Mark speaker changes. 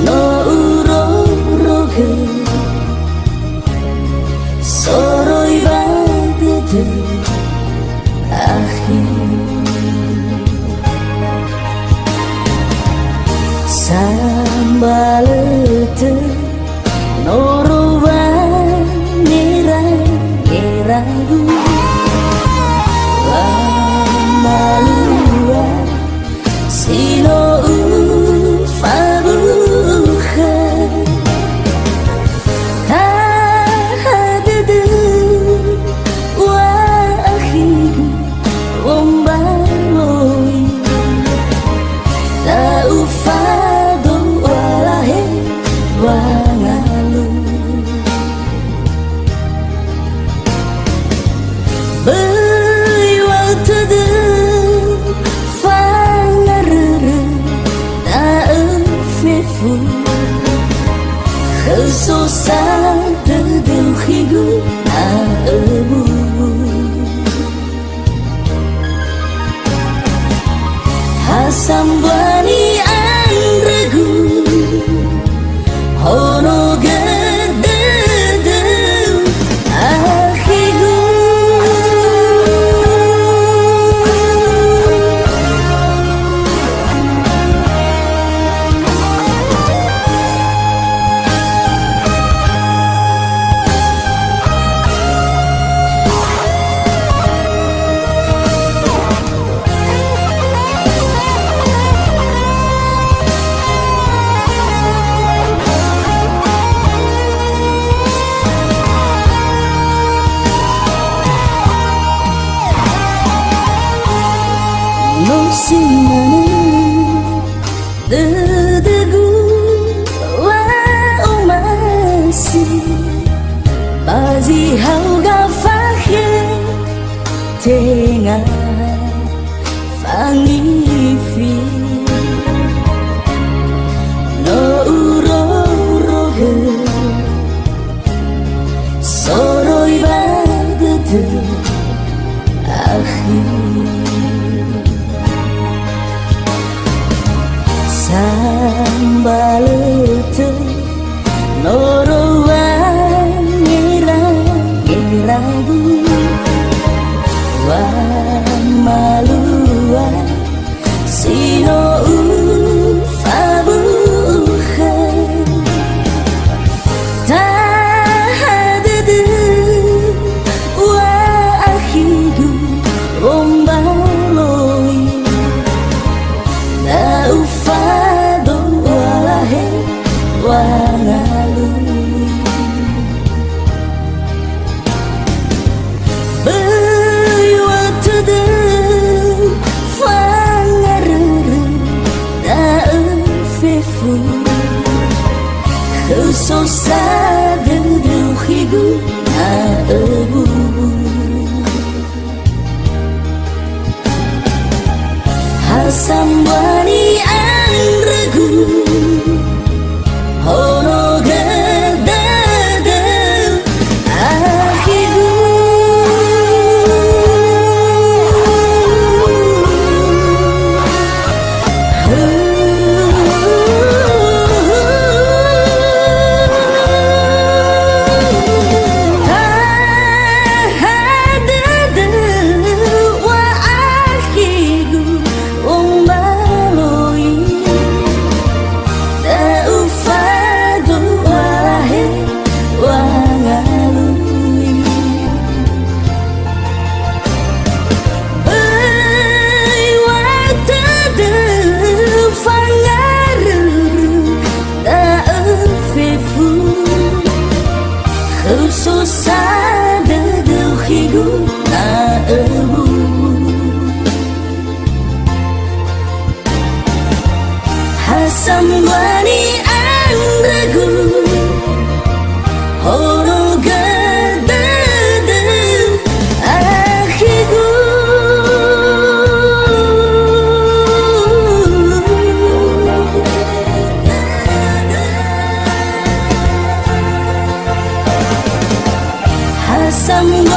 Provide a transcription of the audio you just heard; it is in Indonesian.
Speaker 1: no uroge soroi bagede sambalete norowa neragu malua silo fabuha tahaddu wa akhiru ombaloi taufado walahe wangalu susah terduhigu aebu hasam bani anregu hono gedede akhigu Simane dedegu wa umasi bazi hauga fahe tengah fangifi no uroge soroi bagede sambalete norowa neragu wa malua sino fabuha tahaddu wa akhidu ombaloi taufado walahe wangalu bewatede fangarere daefefu susah deduhigu aebu hasam bani anregu hono gedede akhiru susah deduhigu aebu hasam bani anregu hono gedede akhigu some